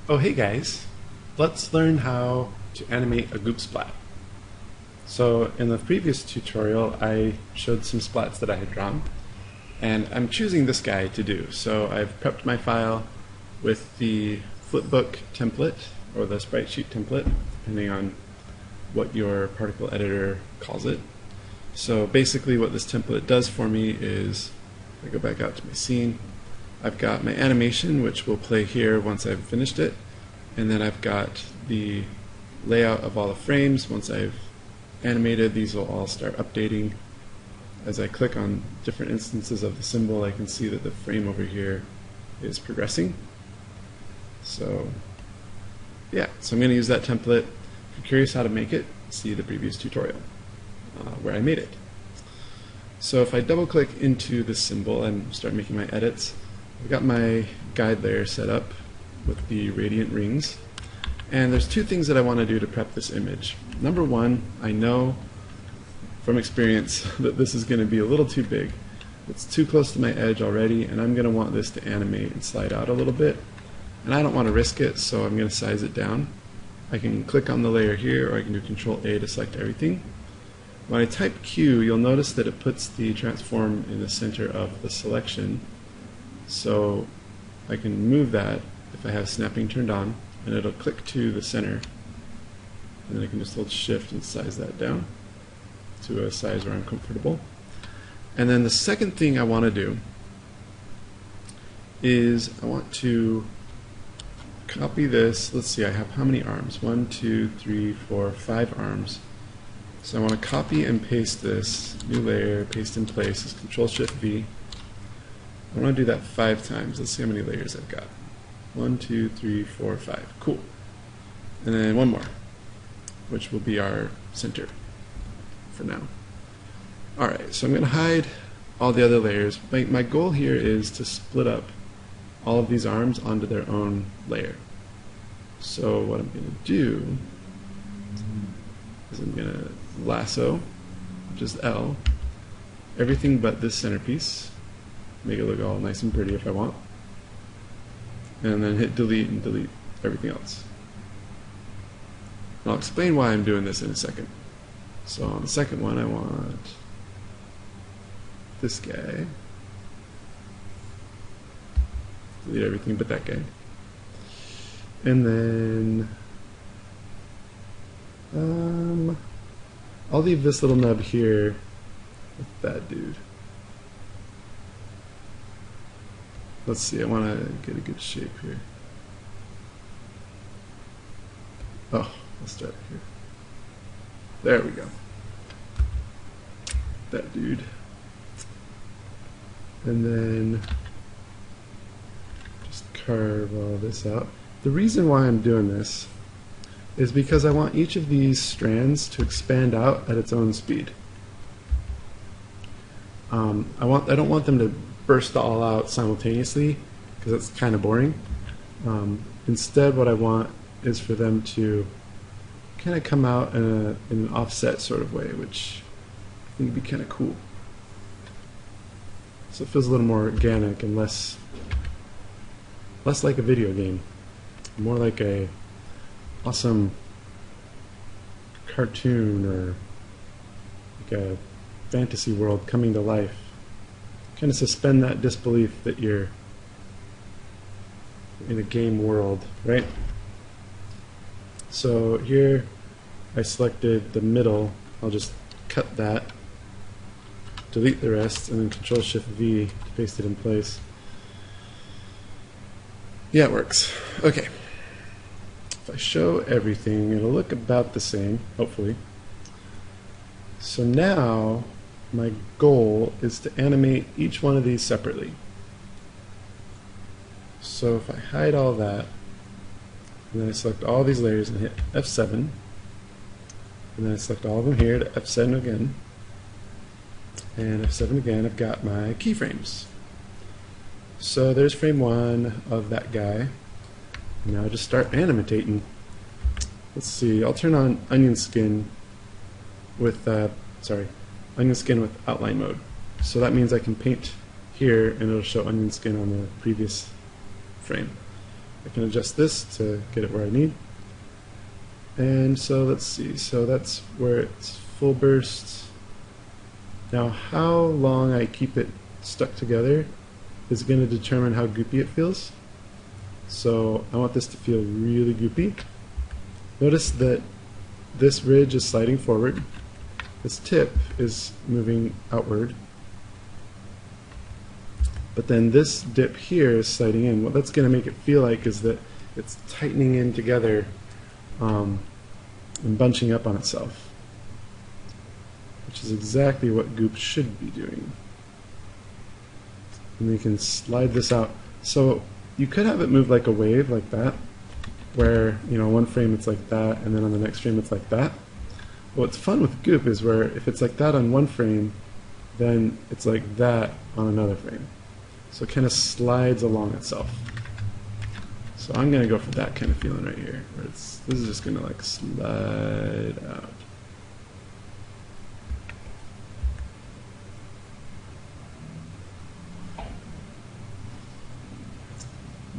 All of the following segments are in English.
Oh hey guys, let's learn how to animate a goop splat. So in the previous tutorial I showed some splats that I had drawn and I'm choosing this guy to do. So I've prepped my file with the flipbook template or the sprite sheet template depending on what your particle editor calls it. So basically what this template does for me is, I go back out to my scene, I've got my animation which will play here once I've finished it, and then I've got the layout of all the frames. Once I've animated, these will all start updating. As I click on different instances of the symbol, I can see that the frame over here is progressing. So yeah, so I'm going to use that template. If you're curious how to make it, see the previous tutorial where I made it. So if I double click into this symbol and start making my edits, I've got my guide layer set up with the radiant rings, and there's two things that I want to do to prep this image. Number one, I know from experience that this is going to be a little too big. It's too close to my edge already, and I'm going to want this to animate and slide out a little bit, and I don't want to risk it, so I'm going to size it down. I can click on the layer here, or I can do Control A to select everything. When I type Q, you'll notice that it puts the transform in the center of the selection. So I can move that if I have snapping turned on, and it'll click to the center. And then I can just hold Shift and size that down to a size where I'm comfortable. And then the second thing I want to do is I want to copy this. Let's see, I have how many arms? 1, 2, 3, 4, 5 arms. So I want to copy and paste this, new layer, paste in place, is Control Shift V. I want to do that 5 times. Let's see how many layers I've got. 1, 2, 3, 4, 5. Cool. And then one more, which will be our center for now. Alright, so I'm going to hide all the other layers. My goal here is to split up all of these arms onto their own layer. So what I'm going to do is I'm going to lasso, which is L, everything but this centerpiece. Make it look all nice and pretty if I want. And then hit delete and delete everything else. And I'll explain why I'm doing this in a second. So on the second one I want this guy. Delete everything but that guy. And then I'll leave this little nub here with that dude. Let's see, I want to get a good shape here. Oh, let's start here. There we go. That dude. And then just carve all this out. The reason why I'm doing this is because I want each of these strands to expand out at its own speed. I don't want them to burst all out simultaneously because that's kind of boring. Instead, what I want is for them to kind of come out in an offset sort of way, which I think would be kind of cool. So it feels a little more organic and less like a video game, more like a awesome cartoon or like a fantasy world coming to life. Kind of suspend that disbelief that you're in a game world, right? So here I selected the middle. I'll just cut that, delete the rest, and then Control Shift V to paste it in place. Yeah, it works. Okay. If I show everything, it'll look about the same, hopefully. So now my goal is to animate each one of these separately. So if I hide all that, and then I select all these layers and hit F7, and then I select all of them here to F7 again, and F7 again, I've got my keyframes. So there's frame 1 of that guy. Now just start animating. Let's see, I'll turn on onion skin with onion skin with outline mode. So that means I can paint here and it'll show onion skin on the previous frame. I can adjust this to get it where I need. And so let's see, so that's where it's full burst. Now how long I keep it stuck together is going to determine how goopy it feels. So I want this to feel really goopy. Notice that this ridge is sliding forward, this tip is moving outward, but then this dip here is sliding in. What that's going to make it feel like is that it's tightening in together and bunching up on itself, which is exactly what Goop should be doing. And we can slide this out. So you could have it move like a wave, like that, where, you know, one frame it's like that, and then on the next frame it's like that. What's fun with Goop is where if it's like that on one frame, then it's like that on another frame. So it kind of slides along itself. So I'm going to go for that kind of feeling right here, where this is just going to like slide out.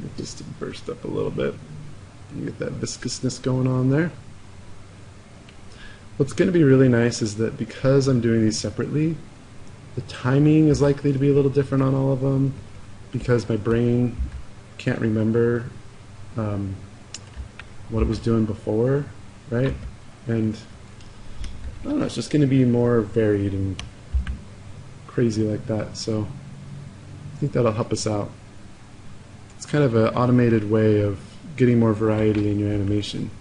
Get this to burst up a little bit. You get that viscousness going on there. What's going to be really nice is that because I'm doing these separately, the timing is likely to be a little different on all of them, because my brain can't remember what it was doing before, right? And I don't know, it's just going to be more varied and crazy like that. So I think that'll help us out. It's kind of an automated way of getting more variety in your animation.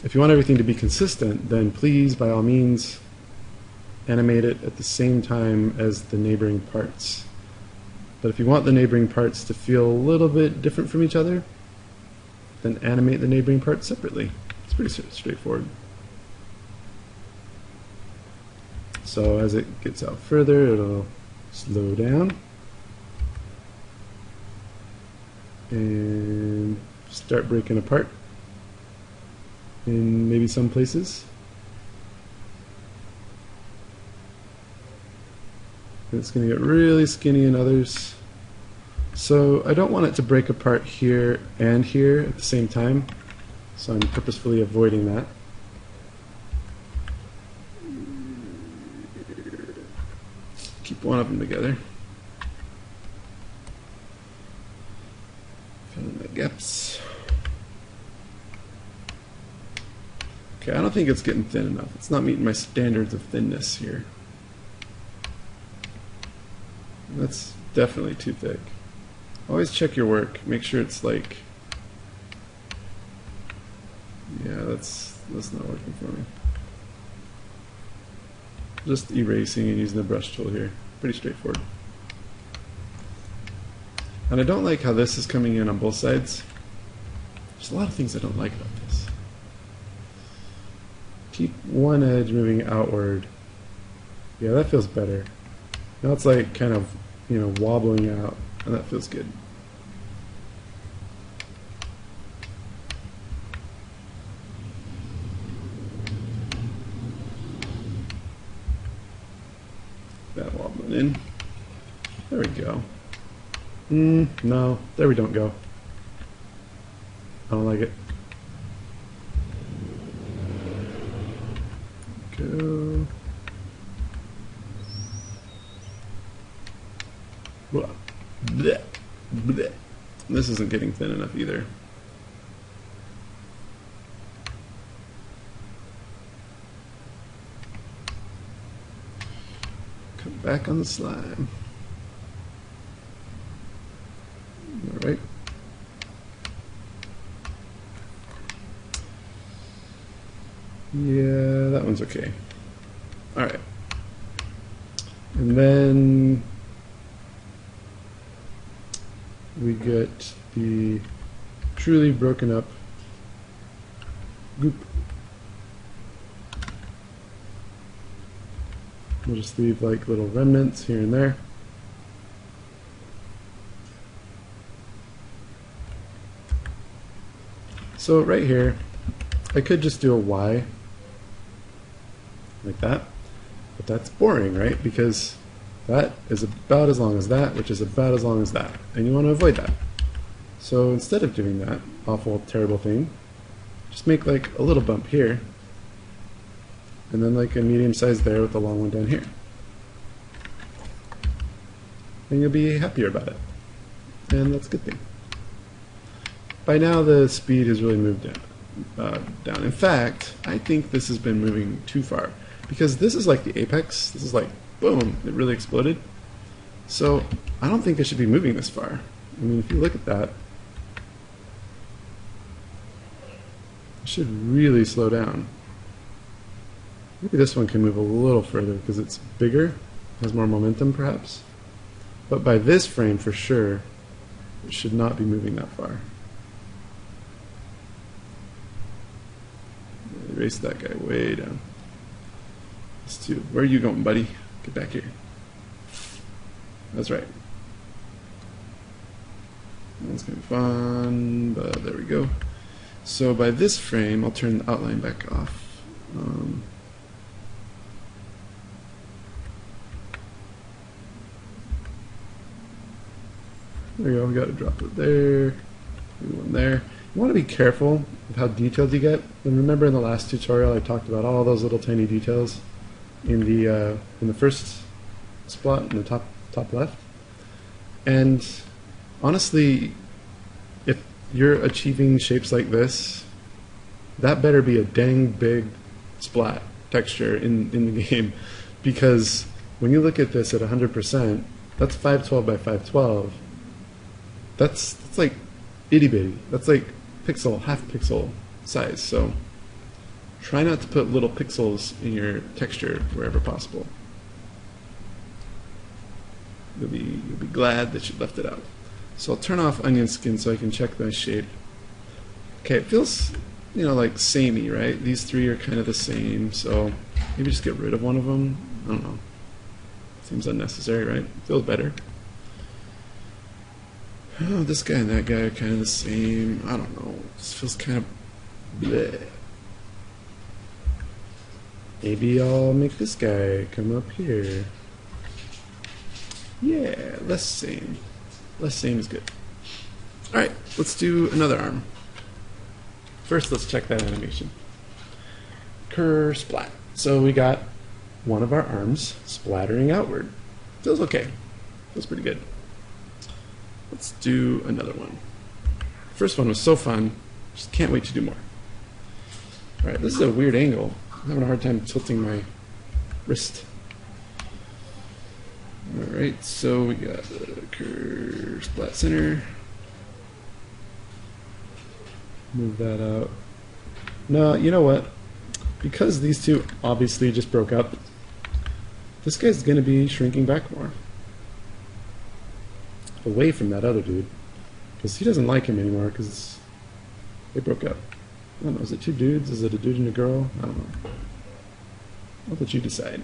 If you want everything to be consistent, then please, by all means, animate it at the same time as the neighboring parts. But if you want the neighboring parts to feel a little bit different from each other, then animate the neighboring parts separately. It's pretty straightforward. So as it gets out further, it'll slow down and start breaking apart in maybe some places. It's going to get really skinny in others. So I don't want it to break apart here and here at the same time, so I'm purposefully avoiding that. Keep one of them together. Fill in the gaps. Okay, I don't think it's getting thin enough. It's not meeting my standards of thinness here. That's definitely too thick. Always check your work. Make sure it's like, yeah, that's not working for me. Just erasing and using the brush tool here. Pretty straightforward. And I don't like how this is coming in on both sides. There's a lot of things I don't like about this. Keep one edge moving outward. Yeah, that feels better. Now it's like kind of, you know, wobbling out, and that feels good. That wobbling in. There we go. No, there we don't go. I don't like it. Go. Blech, blech. This isn't getting thin enough either. Come back on the slime. All right. Yeah, that one's okay. All right. And then we get the truly broken up goop. We'll just leave like little remnants here and there. So right here, I could just do a Y like that, but that's boring, right? Because that is about as long as that, which is about as long as that, and you want to avoid that. So instead of doing that awful, terrible thing, just make like a little bump here, and then like a medium size there with a long one down here. And you'll be happier about it. And that's a good thing. By now the speed has really moved down. In fact, I think this has been moving too far, because this is like the apex. This is like, boom, it really exploded. So I don't think it should be moving this far. I mean, if you look at that, it should really slow down. Maybe this one can move a little further because it's bigger, has more momentum perhaps. But by this frame for sure, it should not be moving that far. Erase that guy way down. Let's do, where are you going, buddy? Get back here. That's right. That's gonna be fun, but there we go. So by this frame, I'll turn the outline back off. There we go, we got to drop it there, do one there. You want to be careful with how detailed you get. And remember in the last tutorial I talked about all those little tiny details in the first splat in the top left. And honestly, if you're achieving shapes like this, that better be a dang big splat texture in the game, because when you look at this at 100%, that's 512 by 512. That's like itty bitty. That's like pixel, half pixel size. So try not to put little pixels in your texture wherever possible. You'll be glad that you left it out. So I'll turn off onion skin so I can check my shape. Okay, it feels, you know, like samey, right? These three are kind of the same, so maybe just get rid of one of them. I don't know. Seems unnecessary, right? Feels better. Oh, this guy and that guy are kind of the same. I don't know. This feels kind of bleh. Maybe I'll make this guy come up here. Yeah, less same. Less same is good. Alright, let's do another arm. First, let's check that animation. Cur splat. So we got one of our arms splattering outward. Feels okay. Feels pretty good. Let's do another one. First one was so fun, just can't wait to do more. Alright, this is a weird angle. I'm having a hard time tilting my wrist. Alright, so we got the curve splat center. Move that out. No, you know what? Because these two obviously just broke up, this guy's going to be shrinking back more. Away from that other dude. Because he doesn't like him anymore because they broke up. I don't know, is it two dudes? Is it a dude and a girl? I don't know. I'll let you decide.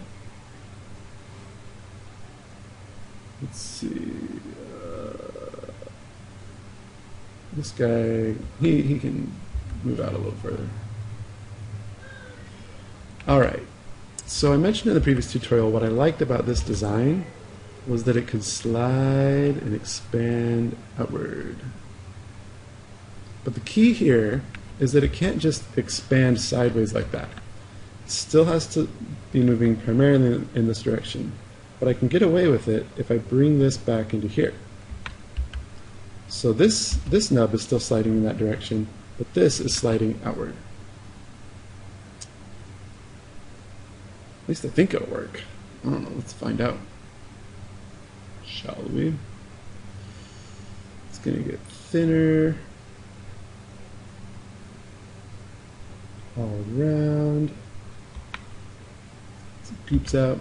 Let's see. This guy, he can move out a little further. Alright, so I mentioned in the previous tutorial what I liked about this design was that it could slide and expand outward. But the key here is that it can't just expand sideways like that. It still has to be moving primarily in this direction. But I can get away with it if I bring this back into here. So this nub is still sliding in that direction, but this is sliding outward. At least I think it'll work. I don't know, let's find out. Shall we? It's gonna get thinner all around. Some peeps out.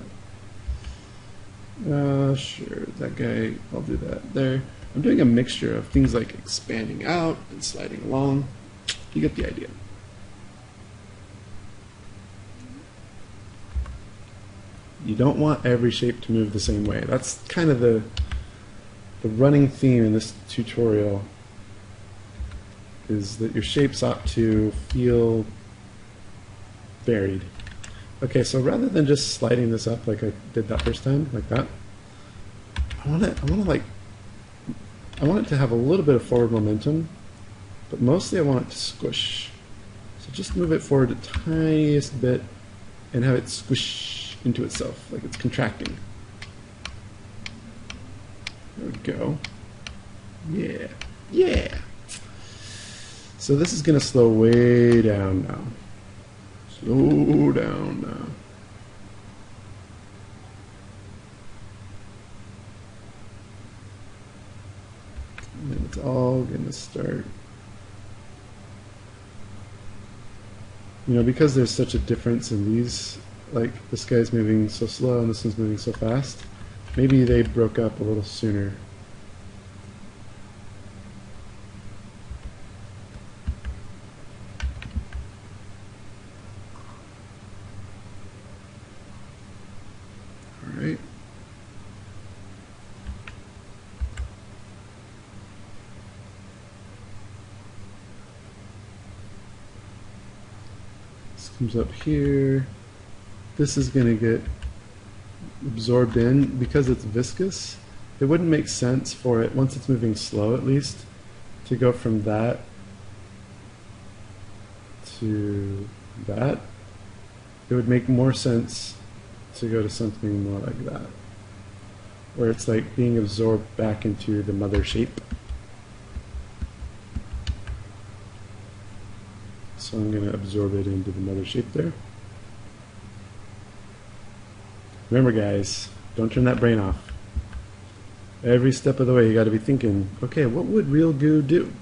Sure, that guy, I'll do that there. I'm doing a mixture of things like expanding out and sliding along. You get the idea. You don't want every shape to move the same way. That's kind of the running theme in this tutorial, is that your shapes ought to feel varied. Okay, so rather than just sliding this up like I did that first time, like that, I want to like I want it to have a little bit of forward momentum, but mostly I want it to squish. So just move it forward the tiniest bit and have it squish into itself, like it's contracting. There we go. Yeah. Yeah! So this is going to slow way down now. Slow down now. And it's all going to start. You know, because there's such a difference in these, like this guy's moving so slow and this one's moving so fast, maybe they broke up a little sooner. Alright. Comes up here. This is going to get absorbed in because it's viscous. It wouldn't make sense for it, once it's moving slow at least, to go from that to that. It would make more sense to go to something more like that, where it's like being absorbed back into the mother shape. So I'm going to absorb it into the mother shape there. Remember guys, don't turn that brain off. Every step of the way you got to be thinking, okay, what would real goo do?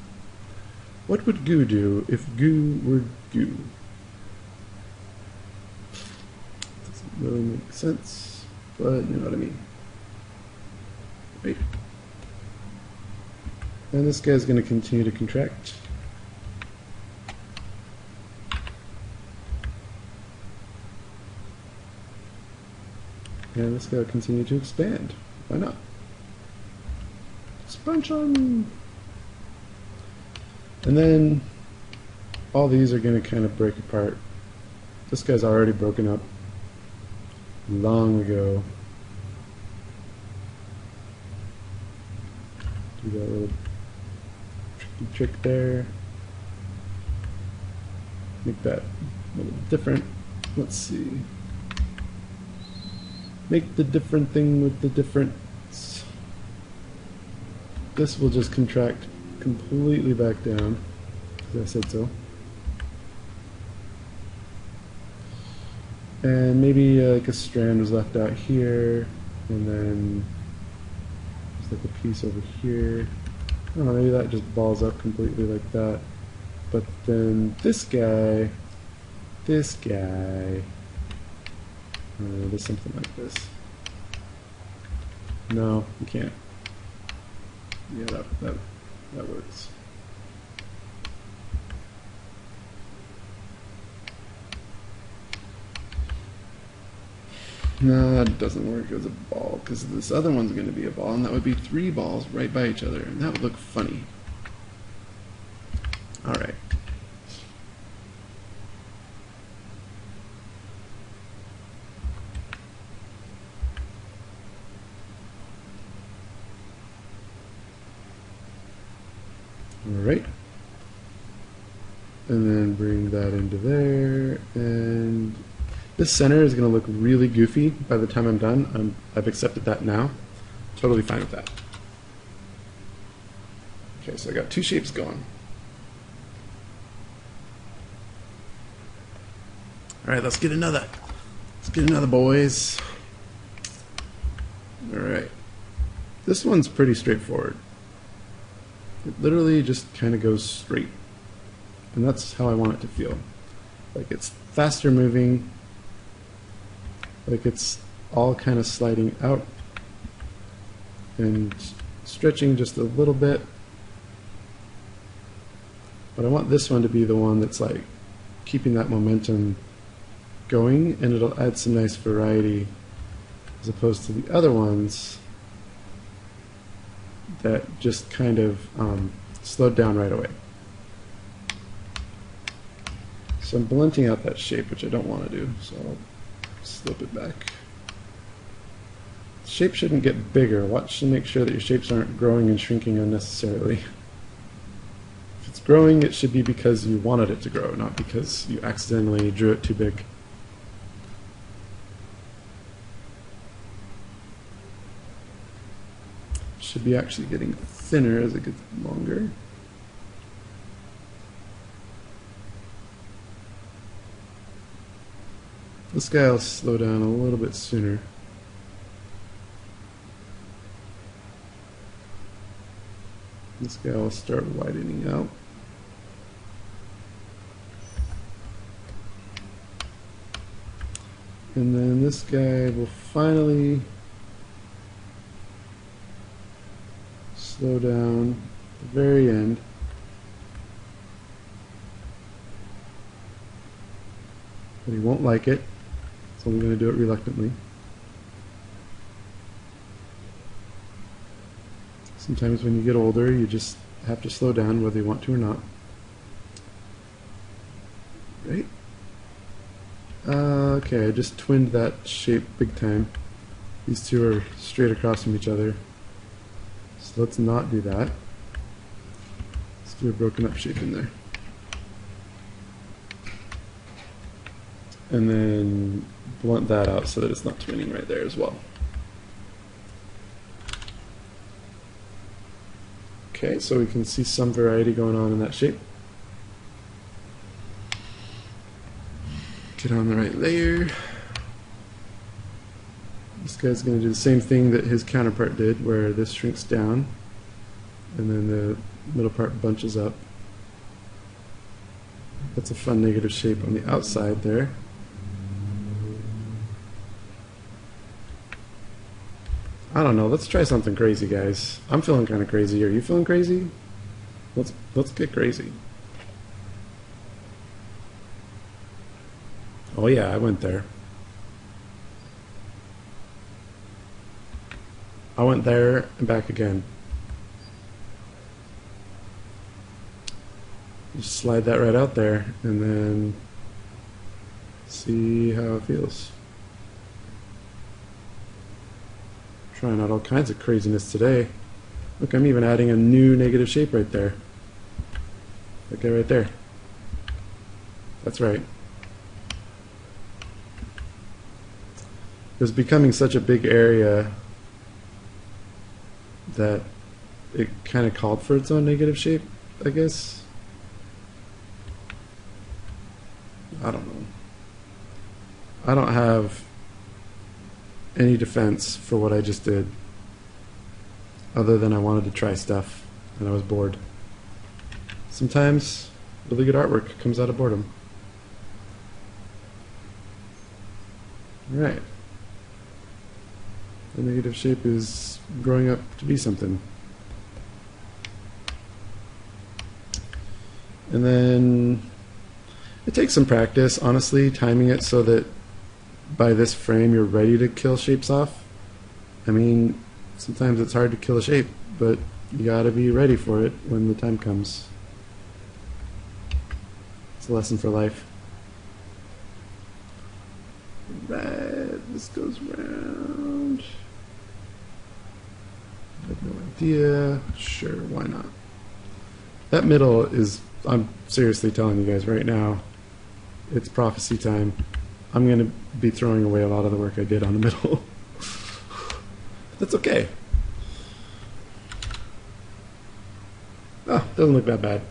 What would goo do if goo were goo? Doesn't really make sense, but you know what I mean. Right. And this guy's going to continue to contract. And this guy will continue to expand. Why not? Expansion! And then all these are going to kind of break apart. This guy's already broken up long ago. Do that little tricky trick there. Make that a little different. Let's see. Make the different thing with the difference. This will just contract completely back down, because I said so. And maybe like a strand was left out here, and then there's like a piece over here. I don't know, maybe that just balls up completely like that. But then this guy, there's something like this. No, you can't. Yeah, that works. No, that doesn't work as a ball, because this other one's going to be a ball, and that would be 3 balls right by each other, and that would look funny. Alright. Alright, and then bring that into there, and this center is going to look really goofy by the time I'm done. I've accepted that now. Totally fine with that. Okay, so I got 2 shapes going. Alright, let's get another. Let's get another, boys. Alright. This one's pretty straightforward. It literally just kind of goes straight. And that's how I want it to feel. Like it's faster moving, like it's all kind of sliding out and stretching just a little bit. But I want this one to be the one that's like keeping that momentum going, and it'll add some nice variety as opposed to the other ones that just kind of slowed down right away. So I'm blunting out that shape, which I don't want to do, so I'll slip it back. shape shouldn't get bigger. Watch to make sure that your shapes aren't growing and shrinking unnecessarily. If it's growing, it should be because you wanted it to grow, not because you accidentally drew it too big. Should be actually getting thinner as it gets longer. This guy will slow down a little bit sooner. This guy will start widening out. And then this guy will finally slow down at the very end. But he won't like it, so I'm going to do it reluctantly. Sometimes when you get older, you just have to slow down whether you want to or not. Right? Okay, I just twinned that shape big time. These two are straight across from each other. So let's not do that. Let's do a broken up shape in there. And then blunt that out so that it's not twinning right there as well. Okay, so we can see some variety going on in that shape. Get on the right layer. This guy's going to do the same thing that his counterpart did, where this shrinks down and then the middle part bunches up. That's a fun negative shape on the outside there. I don't know, let's try something crazy, guys. I'm feeling kind of crazy. Are you feeling crazy? Let's get crazy. Oh yeah, I went there. I went there and back again. Just slide that right out there and then see how it feels. Trying out all kinds of craziness today. Look, I'm even adding a new negative shape right there. That guy right there. That's right. It was becoming such a big area that it kind of called for its own negative shape, I guess. I don't know. I don't have any defense for what I just did, other than I wanted to try stuff and I was bored. Sometimes really good artwork comes out of boredom. Alright. The negative shape is growing up to be something. And then it takes some practice, honestly, timing it so that by this frame you're ready to kill shapes off. I mean, sometimes it's hard to kill a shape, but you gotta be ready for it when the time comes. It's a lesson for life. Right, this goes round. I have no idea. Sure, why not? That middle is, I'm seriously telling you guys right now, it's prophecy time. I'm going to be throwing away a lot of the work I did on the middle. That's okay. Oh, doesn't look that bad.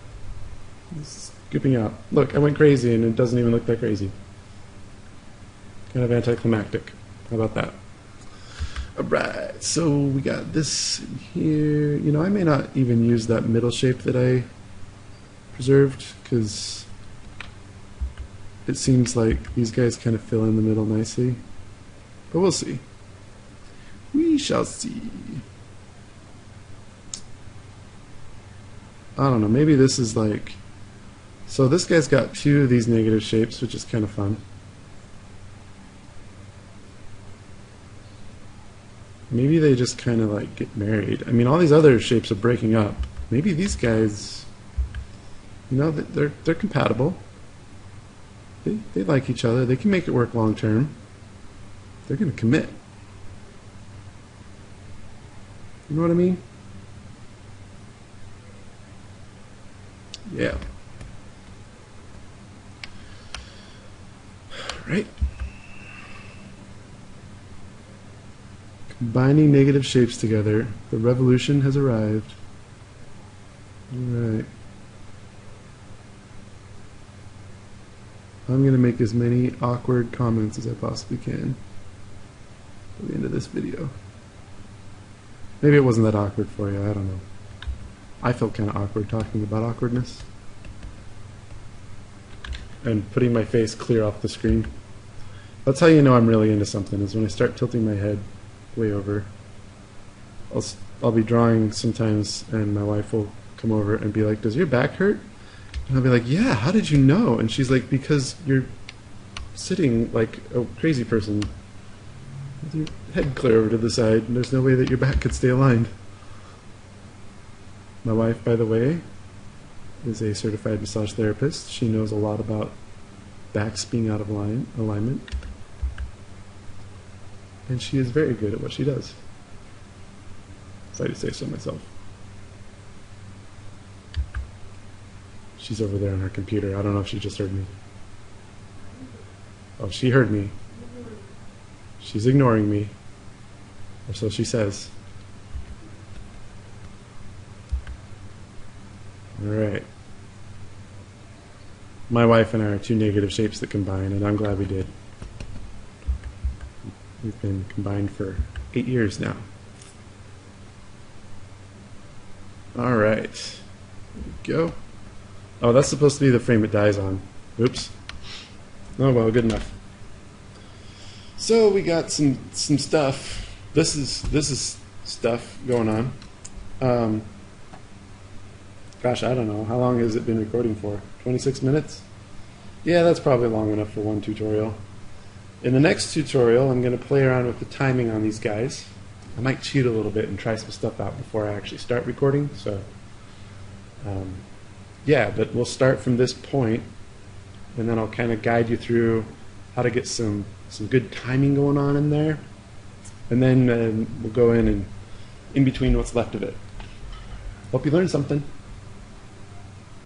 It's scooping out. Look, I went crazy and it doesn't even look that crazy. Kind of anticlimactic. How about that? Alright, so we got this in here. You know, I may not even use that middle shape that I preserved, because it seems like these guys kind of fill in the middle nicely. But we'll see. We shall see. I don't know, maybe this is like... So this guy's got two of these negative shapes, which is kind of fun. Maybe they just kind of like get married. I mean, all these other shapes are breaking up. Maybe these guys, you know, they're compatible. They like each other. They can make it work long term. They're going to commit. You know what I mean? Yeah. Right. Combining negative shapes together, the revolution has arrived. Alright. I'm going to make as many awkward comments as I possibly can at the end of this video. Maybe it wasn't that awkward for you, I don't know. I felt kind of awkward talking about awkwardness. And putting my face clear off the screen. That's how you know I'm really into something, is when I start tilting my head way over. I'll be drawing sometimes and my wife will come over and be like, "Does your back hurt?" And I'll be like, "Yeah, how did you know?" And she's like, "Because you're sitting like a crazy person with your head clear over to the side and there's no way that your back could stay aligned." My wife, by the way, is a certified massage therapist. She knows a lot about backs being out of alignment. And she is very good at what she does. If I do say so myself. She's over there on her computer. I don't know if she just heard me. Oh, she heard me. She's ignoring me. Or so she says. Alright. My wife and I are two negative shapes that combine, and I'm glad we did. We've been combined for 8 years now. Alright. There we go. Oh, that's supposed to be the frame it dies on. Oops. Oh well, good enough. So we got some stuff. This is stuff going on. Gosh, I don't know. How long has it been recording for? 26 minutes? Yeah, that's probably long enough for one tutorial. In the next tutorial, I'm going to play around with the timing on these guys. I might cheat a little bit and try some stuff out before I actually start recording. So, yeah, but we'll start from this point, and then I'll kind of guide you through how to get some good timing going on in there. And then we'll go in and in between what's left of it. Hope you learned something.